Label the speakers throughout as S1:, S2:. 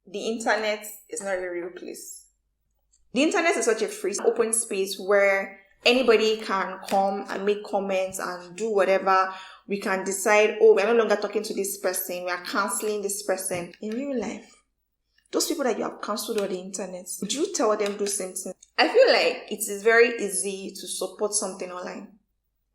S1: the internet is not a real place. The internet is such a free, open space where anybody can come and make comments and do whatever. We can decide, oh, we're no longer talking to this person, we are cancelling this person. In real life, those people that you have cancelled on the internet, would you tell them do same thing? I feel like it is very easy to support something online.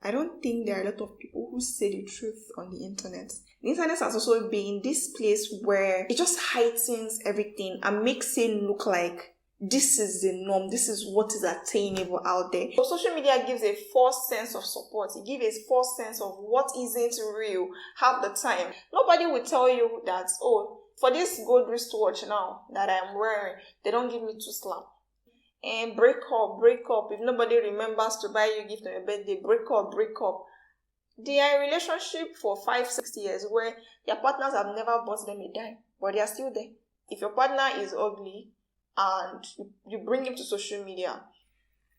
S1: I don't think there are a lot of people who say the truth on the internet. The internet has also been this place where it just heightens everything and makes it look like this is the norm, this is what is attainable out there. So social media gives a false sense of support. It gives a false sense of what isn't real half the time. Nobody will tell you that, oh, for this gold wristwatch now that I'm wearing, they don't give me 2 slap. And break up. If nobody remembers to buy you a gift on your birthday, break up. They are in a relationship for 5-6 years where their partners have never bought them a dime, but they are still there. If your partner is ugly and you bring him to social media.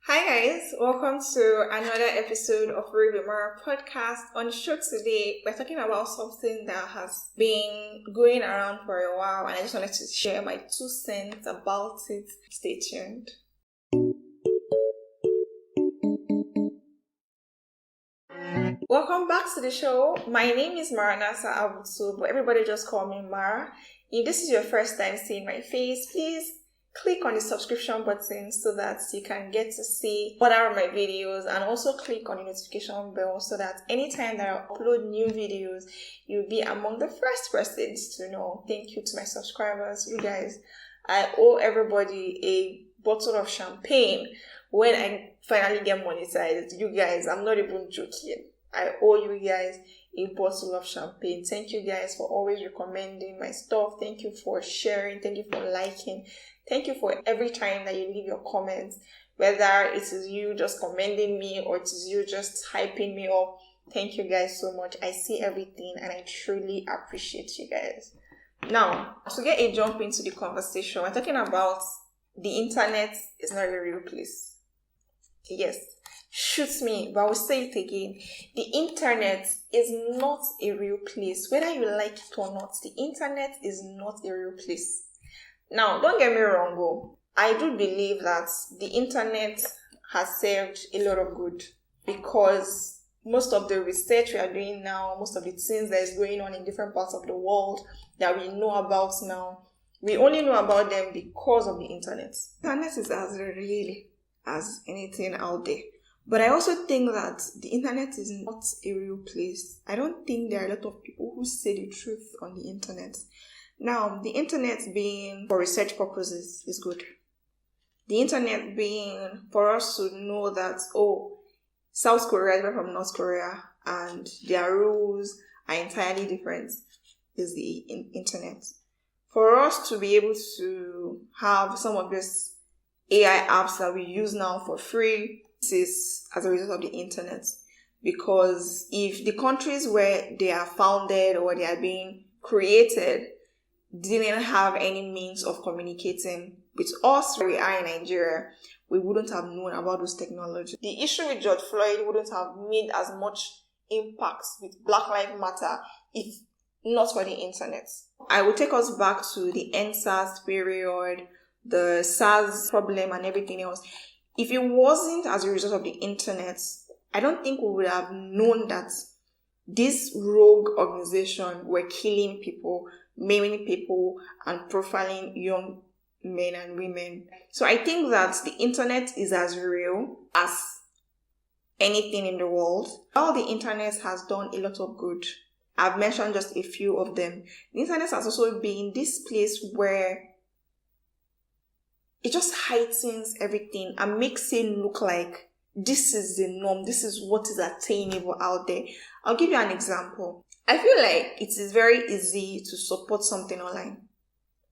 S1: Hi guys, welcome to another episode of Real Mara podcast. On the show today, we're talking about something that has been going around for a while, and I just wanted to share my 2 cents about it. Stay tuned. Welcome back to the show. My name is Maranasa Abuja, but everybody just call me Mara. If this is your first time seeing my face, please click on the subscription button so that you can get to see what are my videos, and also click on the notification bell so that anytime that I upload new videos, you'll be among the first persons to know. Thank you to my subscribers. You guys, I owe everybody a bottle of champagne when I finally get monetized. You guys, I'm not even joking. I owe you guys a bottle of champagne. Thank you guys for always recommending my stuff. Thank you for sharing. Thank you for liking. Thank you for every time that you leave your comments, whether it is you just commending me or it is you just hyping me up. Thank you guys so much. I see everything and I truly appreciate you guys. Now, to get a jump into the conversation, we're talking about the internet is not a real place. Yes, shoot me, but I will say it again. The internet is not a real place. Whether you like it or not, the internet is not a real place. Now, don't get me wrong, I do believe that the internet has served a lot of good, because most of the research we are doing now, most of the things that is going on in different parts of the world that we know about now, we only know about them because of the internet. The internet is as real as anything out there. But I also think that the internet is not a real place. I don't think there are a lot of people who say the truth on the internet. Now, the internet being for research purposes is good. The internet being for us to know that, oh, South Korea is different from North Korea and their rules are entirely different is the internet. For us to be able to have some of these AI apps that we use now for free, this is as a result of the internet. Because if the countries where they are founded or they are being created didn't have any means of communicating with us where we are in Nigeria, we wouldn't have known about those technologies. The issue with George Floyd wouldn't have made as much impact with Black Lives Matter if not for the internet. I will take us back to the NSAS period, the SARS problem and everything else. If it wasn't as a result of the internet, I don't think we would have known that this rogue organization were killing people, maiming people, and profiling young men and women. So I think that the internet is as real as anything in the world. While the internet has done a lot of good, I've mentioned just a few of them. The internet has also been this place where it just heightens everything and makes it look like this is the norm, this is what is attainable out there. I'll give you an example. I feel like it is very easy to support something online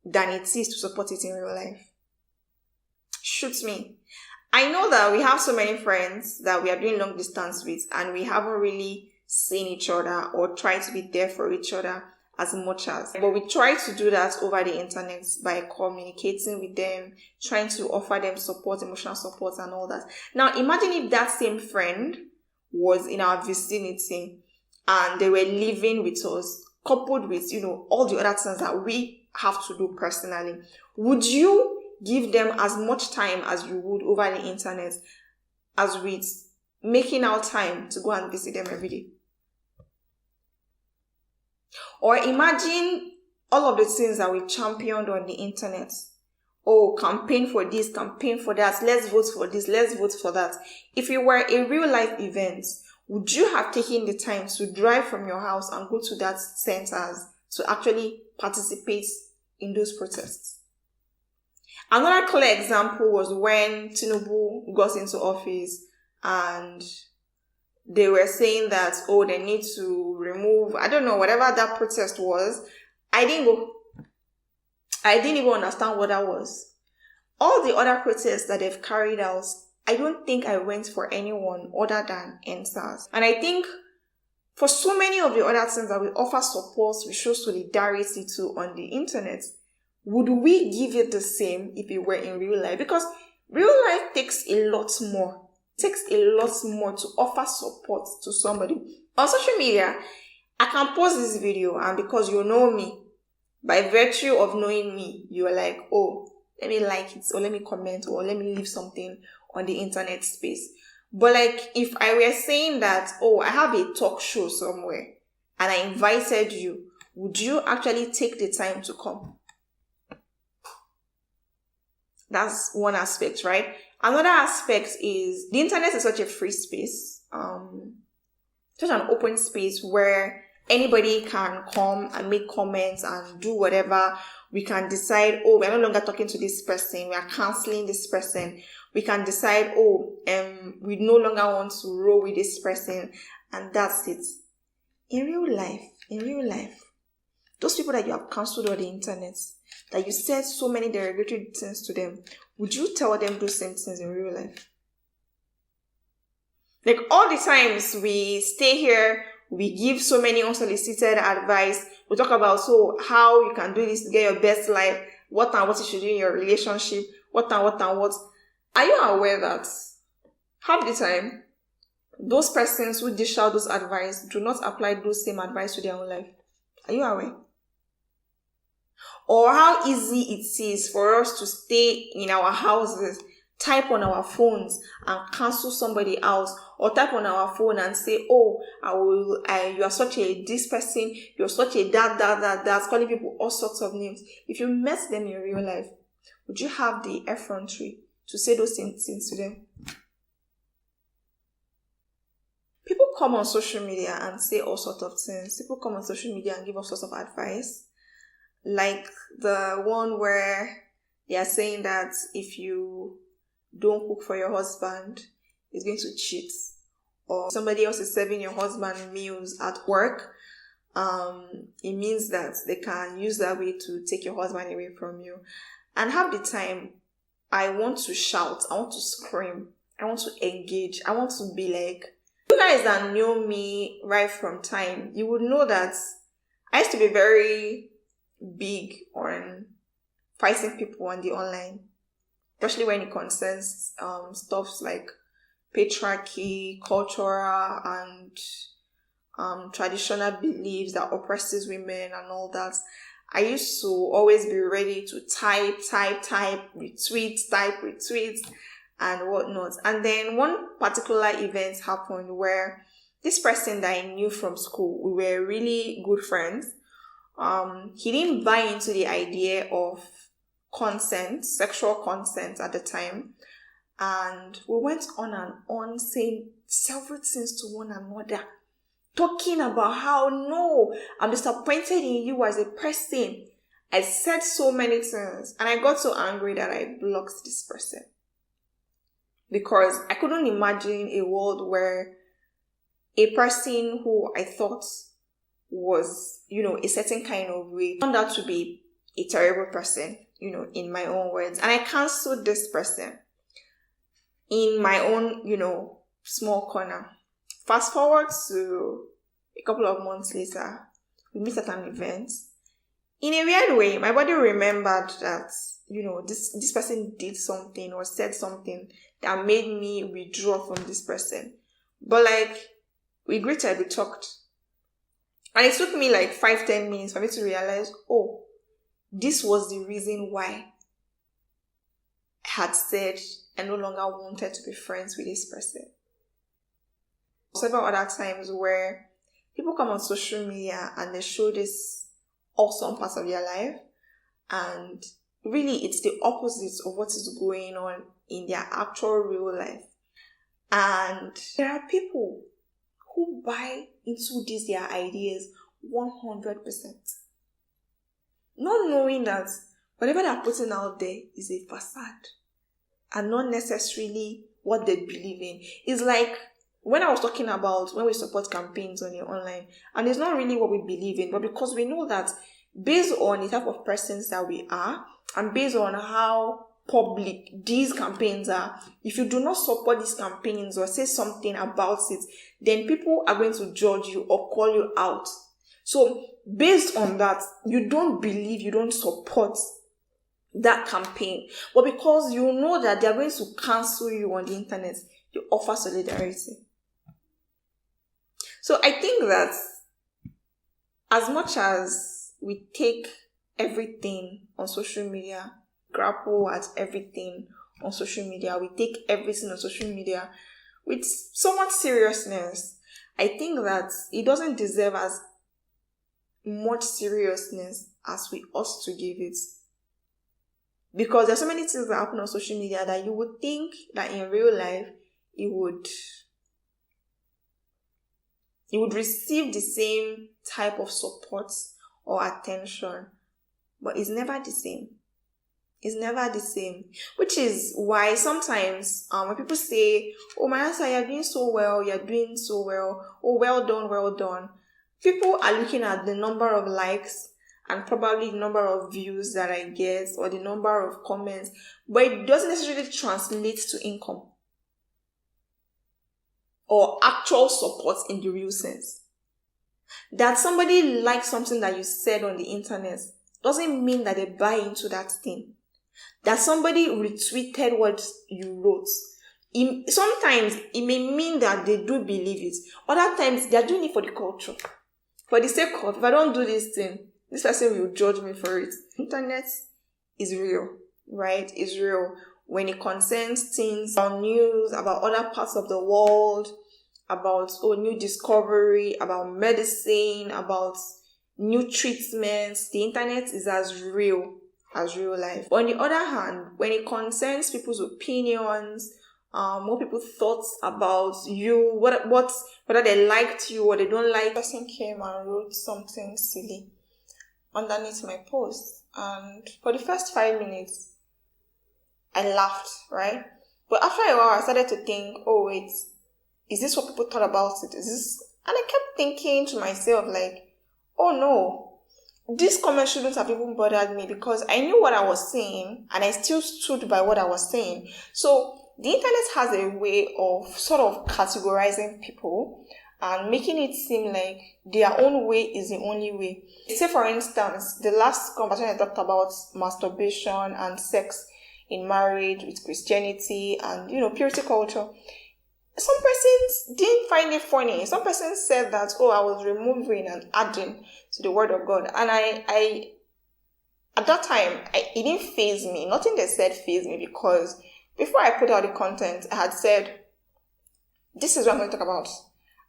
S1: than it is to support it in real life. Shoot me. I know that we have so many friends that we are doing long distance with and we haven't really seen each other or tried to be there for each other as much as. But we try to do that over the internet by communicating with them, trying to offer them support, emotional support and all that. Now imagine if that same friend was in our vicinity and they were living with us, coupled with, all the other things that we have to do personally? Would you give them as much time as you would over the internet as with making out time to go and visit them every day? Or imagine all of the things that we championed on the internet. Oh, campaign for this, campaign for that, let's vote for this, let's vote for that. If it were a real life event, would you have taken the time to drive from your house and go to that centers to actually participate in those protests? Another clear example was when Tinubu got into office and they were saying that, oh, they need to remove, I don't know, whatever that protest was. I didn't go. I didn't even understand what that was. All the other protests that they've carried out, I don't think I went for anyone other than NSAS. And I think for so many of the other things that we offer support, we show solidarity to on the internet, would we give it the same if it were in real life? Because real life takes a lot more. Takes a lot more to offer support to somebody. On social media, I can post this video, and because you know me, by virtue of knowing me, you're like, oh, let me like it, or let me comment, or let me leave something on the internet space. But like, if I were saying that, oh, I have a talk show somewhere, and I invited you, would you actually take the time to come? That's one aspect, right? Another aspect is the internet is such a free space, such an open space where anybody can come and make comments and do whatever. We can decide, oh, we're no longer talking to this person, we are canceling this person. We can decide, oh, we no longer want to roll with this person, and that's it. In real life, those people that you have cancelled on the internet, that you said so many derogatory things to them, would you tell them those same things in real life? Like, all the times we stay here, we give so many unsolicited advice. We talk about how you can do this to get your best life, what and what you should do in your relationship, what and what and what. Are you aware that half the time, those persons who dish out those advice do not apply those same advice to their own life? Are you aware? Or how easy it is for us to stay in our houses, type on our phones and cancel somebody else, or type on our phone and say, oh, you are such a this person, you're such a that, calling people all sorts of names. If you met them in real life, would you have the effrontery to say those things to them? People come on social media and say all sorts of things. People come on social media and give all sorts of advice. Like the one where they are saying that if you don't cook for your husband, he's going to cheat. Or somebody else is serving your husband meals at work. It means that they can use that way to take your husband away from you. And half the time, I want to shout, I want to scream, I want to engage, I want to be like, you guys that know me right from time, you would know that I used to be very big on fighting people on the online, especially when it concerns stuff like patriarchy, cultural and traditional beliefs that oppresses women and all that. I used to always be ready to type, retweet, and whatnot. And then one particular event happened where this person that I knew from school, we were really good friends. He didn't buy into the idea of consent, sexual consent at the time. And we went on and on saying several things to one another, talking about how, no, I'm disappointed in you as a person. I said so many things, and I got so angry that I blocked this person. Because I couldn't imagine a world where a person who I thought was, a certain kind of way turned out to be a terrible person, in my own words. And I cancelled this person in my own, small corner. Fast forward to a couple of months later, we meet at an event. In a weird way, my body remembered that, this person did something or said something that made me withdraw from this person. But we greeted, we talked. And it took me 5-10 minutes for me to realize, oh, this was the reason why I had said I no longer wanted to be friends with this person. Several other times where people come on social media and they show this awesome part of their life, and really it's the opposite of what is going on in their actual real life. And there are people who buy into these their ideas 100%, not knowing that whatever they're putting out there is a facade and not necessarily what they believe in. It's like when I was talking about when we support campaigns on the online, and it's not really what we believe in, but because we know that based on the type of persons that we are and based on how public these campaigns are, if you do not support these campaigns or say something about it, then people are going to judge you or call you out. So based on that, you don't believe, you don't support that campaign, but because you know that they are going to cancel you on the internet, you offer solidarity. So I think that as much as we take everything on social media, grapple at everything on social media, we take everything on social media with so much seriousness, I think that it doesn't deserve as much seriousness as we ought to give it. Because there's so many things that happen on social media that you would think that in real life you would receive the same type of support or attention, but it's never the same. It's never the same. Which is why sometimes when people say, "Oh, Manasa, you're doing so well, you're doing so well, oh, well done, well done," people are looking at the number of likes and probably the number of views that I get or the number of comments, but it doesn't necessarily translate to income or actual support in the real sense. That somebody likes something that you said on the internet doesn't mean that they buy into that thing. That somebody retweeted what you wrote, sometimes it may mean that they do believe it. Other times they are doing it for the culture, for the sake of, if I don't do this thing, this person will judge me for it. Internet is real, right? It's real when it concerns things about news, about other parts of the world, about new discovery, about medicine, about new treatments. The internet is as real life. But on the other hand, when it concerns people's opinions, what people thought about you, whether they liked you or they don't like, the person came and wrote something silly underneath my post, and for the first 5 minutes I laughed, right? But after a while I started to think, oh wait, is this what people thought about it? Is this? And I kept thinking to myself like, oh no, this comment shouldn't have even bothered me, because I knew what I was saying and I still stood by what I was saying. So the internet has a way of sort of categorizing people and making it seem like their own way is the only way. Say for instance, the last conversation I talked about masturbation and sex in marriage with Christianity and, purity culture. Some persons didn't find it funny. Some persons said that, oh, I was removing and adding to the word of God. And I at that time, it didn't faze me. Nothing they said fazed me, because before I put out the content, I had said, this is what I'm going to talk about.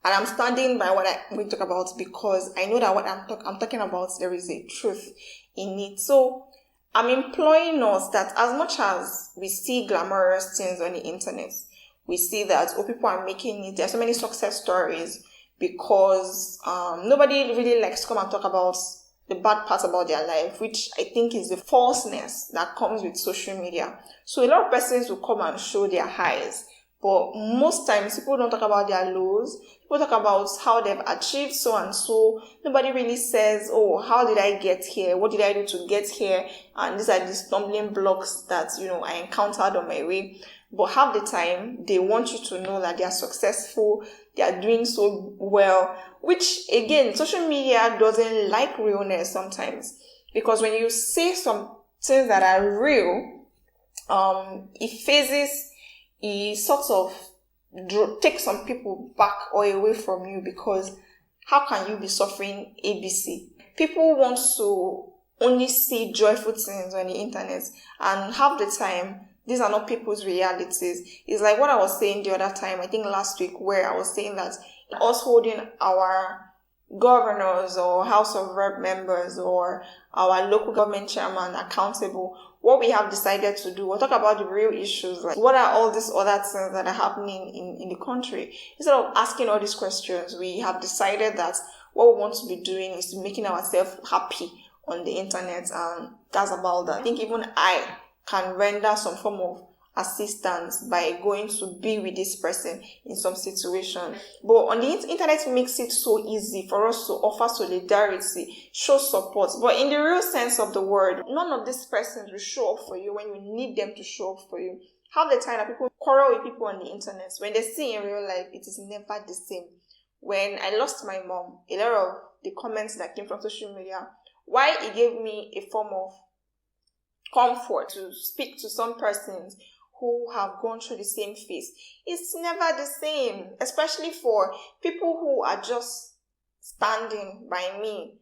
S1: And I'm standing by what I'm going to talk about, because I know that what I'm talking about, there is a truth in it. So I'm imploring us that as much as we see glamorous things on the internet, we see that people are making it. There are so many success stories, because nobody really likes to come and talk about the bad parts about their life, which I think is the falseness that comes with social media. So a lot of persons will come and show their highs, but most times people don't talk about their lows. People talk about how they've achieved so and so. Nobody really says, oh, how did I get here? What did I do to get here? And these are the stumbling blocks that, I encountered on my way. But half the time, they want you to know that they are successful, they are doing so well, which, again, social media doesn't like realness sometimes. Because when you say some things that are real, it sort of takes some people back or away from you, because how can you be suffering ABC? People want to only see joyful things on the internet, and half the time these are not people's realities. It's like what I was saying the other time, I think last week, where I was saying that us holding our governors or House of Rep members or our local government chairman accountable, what we have decided to do, we'll talk about the real issues, like what are all these other things that are happening in the country. Instead of asking all these questions, we have decided that what we want to be doing is making ourselves happy on the internet, and that's about that. I think even I can render some form of assistance by going to be with this person in some situation. But on the internet makes it so easy for us to offer solidarity, show support. But in the real sense of the word, none of these persons will show up for you when you need them to show up for you. Half the time that people quarrel with people on the internet, when they see in real life, it is never the same. When I lost my mom, a lot of the comments that came from social media, why it gave me a form of comfort to speak to some persons who have gone through the same phase. It's never the same, especially for people who are just standing by me,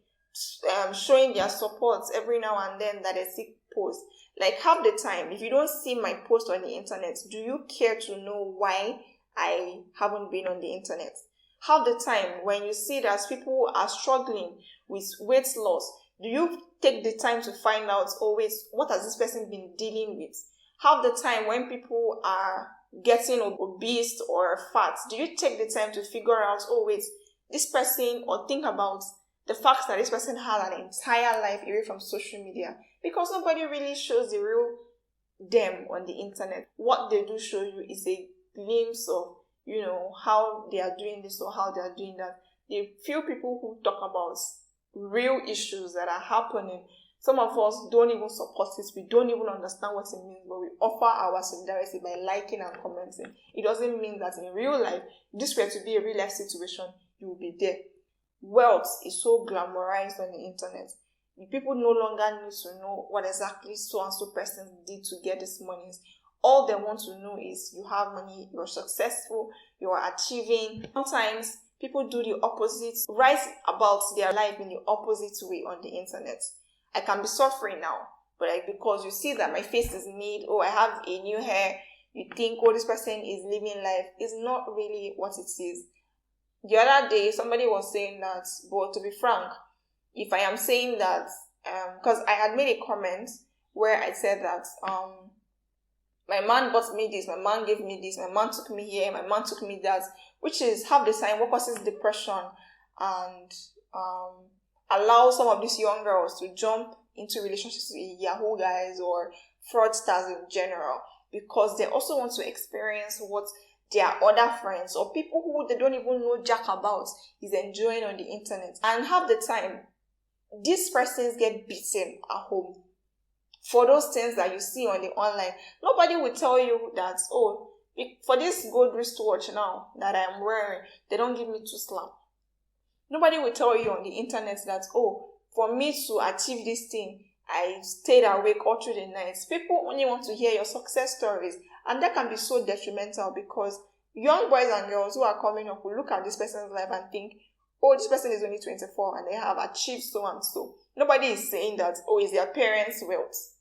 S1: showing their support every now and then that I see posts. Like half the time, if you don't see my post on the internet, do you care to know why I haven't been on the internet? Half the time, when you see that people are struggling with weight loss, do you take the time to find out, oh wait, what has this person been dealing with? Half the time when people are getting obese or fat, do you take the time to figure out, oh wait, this person, or think about the fact that this person had an entire life away from social media? Because nobody really shows the real them on the internet. What they do show you is a glimpse of, how they are doing this or how they are doing that. The few people who talk about real issues that are happening, some of us don't even support it. We don't even understand what it means, but we offer our solidarity by liking and commenting. It doesn't mean that in real life, this were to be a real life situation, you will be there. Wealth is so glamorized on the internet. People no longer need to know what exactly so and so person did to get this money. All they want to know is you have money, you're successful, you are achieving. Sometimes people do the opposite, write about their life in the opposite way on the internet. I can be suffering now, but because you see that my face is made, I have a new hair, you think, this person is living life. It's not really what it is. The other day, somebody was saying that, but to be frank, if I am saying that, because I had made a comment where I said that, my man bought me this, my man gave me this, my man took me here, my man took me that, which is half the time what causes depression and allow some of these young girls to jump into relationships with Yahoo guys or fraudsters in general, because they also want to experience what their other friends or people who they don't even know jack about is enjoying on the internet. And half the time, these persons get beaten at home for those things that you see on the online. Nobody will tell you that, for this gold wristwatch now that I'm wearing, they don't give me 2 slap. Nobody will tell you on the internet that, for me to achieve this thing, I stayed awake all through the night. People only want to hear your success stories, and that can be so detrimental, because young boys and girls who are coming up will look at this person's life and think, this person is only 24 and they have achieved so and so. Nobody is saying that, it's their parents' wealth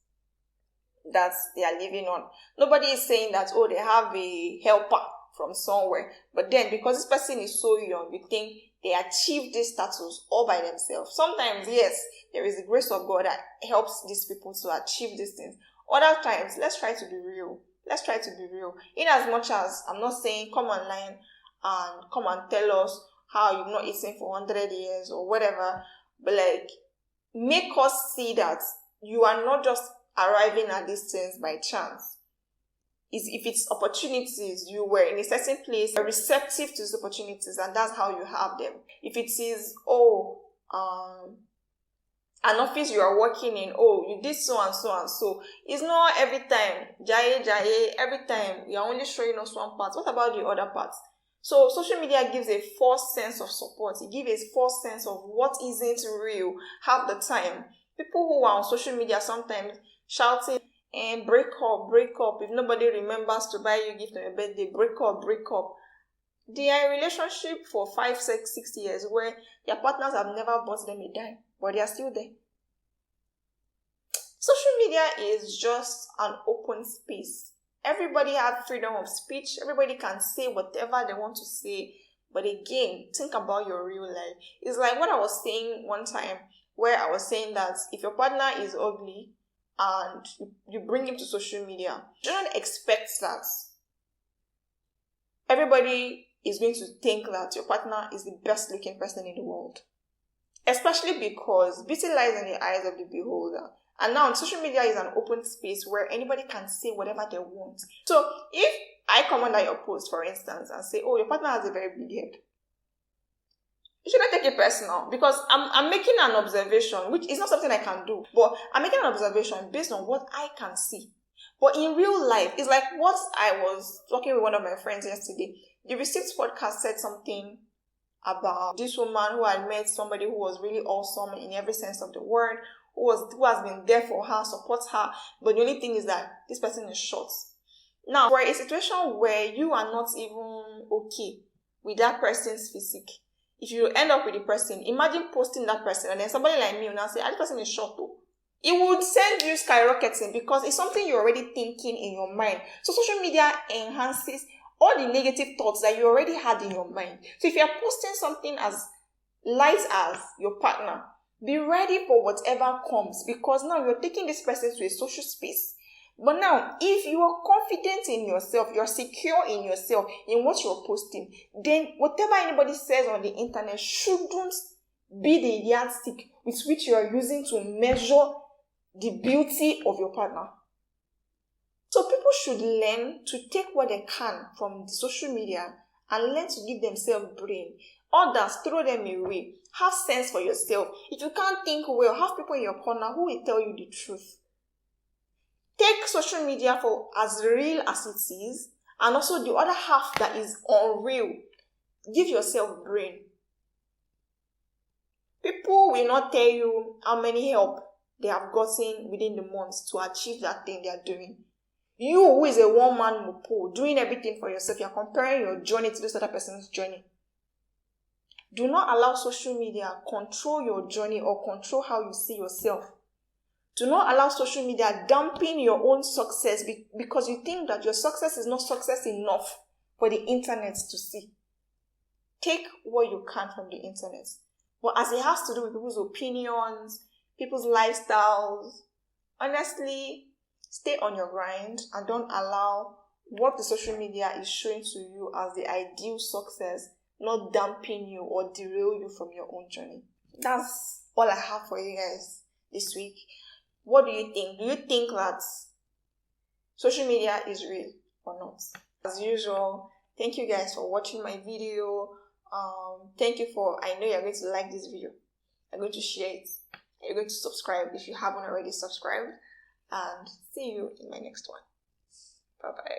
S1: that they are living on. Nobody is saying that, they have a helper from somewhere. But then, because this person is so young, you think they achieve this status all by themselves. Sometimes, yes, there is the grace of God that helps these people to achieve these things. Other times, let's try to be real. Let's try to be real. In as much as I'm not saying come online and come and tell us how you've not eaten for 100 years or whatever, but make us see that you are not just arriving at these things by chance. If it's opportunities, you were in a certain place, you're receptive to these opportunities, and that's how you have them. If it is, an office you are working in, you did so and so and so. It's not every time, jaye, every time you're only showing us one part. What about the other parts? So social media gives a false sense of support. It gives a false sense of what isn't real half the time. People who are on social media sometimes shouting, and break up. If nobody remembers to buy you a gift on your birthday, break up. They are in a relationship for 5, 6 years where their partners have never bought them a dime, but they are still there. media is just an open space. Everybody has freedom of speech. Everybody can say whatever they want to say. But again, think about your real life. It's like what I was saying one time, where I was saying that if your partner is ugly and you bring him to social media, you don't expect that everybody is going to think that your partner is the best looking person in the world. Especially because beauty lies in the eyes of the beholder. And now social media is an open space where anybody can say whatever they want. So if I come under your post, for instance, and say, oh, your partner has a very big head, you shouldn't take it personal, because I'm making an observation, which is not something I can do, but I'm making an observation based on what I can see. But in real life, it's like what I was talking with one of my friends yesterday. The Receipts podcast said something about this woman who had met somebody who was really awesome in every sense of the word, who has been there for her, supports her, but the only thing is that this person is short. Now, for a situation where you are not even okay with that person's physique, if you end up with the person, imagine posting that person and then somebody like me will now say, this person is short too. It would send you skyrocketing because it's something you're already thinking in your mind. So social media enhances all the negative thoughts that you already had in your mind. So if you're posting something as light as your partner, be ready for whatever comes, because now you're taking this person to a social space. But now, if you are confident in yourself, you're secure in yourself, in what you're posting, then whatever anybody says on the internet shouldn't be the yardstick with which you are using to measure the beauty of your partner. So people should learn to take what they can from the social media and learn to give themselves brain. Others, throw them away. Have sense for yourself. If you can't think well, have people in your corner who will tell you the truth. Take social media for as real as it is, and also the other half that is unreal. Give yourself brain. People will not tell you how many help they have gotten within the months to achieve that thing they are doing. You, who is a one-man mopo, doing everything for yourself, you're comparing your journey to this other person's journey. Do not allow social media control your journey or control how you see yourself. Do not allow social media dampen your own success because you think that your success is not success enough for the internet to see. Take what you can from the internet. But as it has to do with people's opinions, people's lifestyles, honestly, stay on your grind and don't allow what the social media is showing to you as the ideal success not dampen you or derail you from your own journey. That's all I have for you guys this week. What do you think? Do you think that social media is real or not? As usual, thank you guys for watching my video. Thank you I know you're going to like this video. You're going to share it. You're going to subscribe if you haven't already subscribed. And see you in my next one. Bye-bye.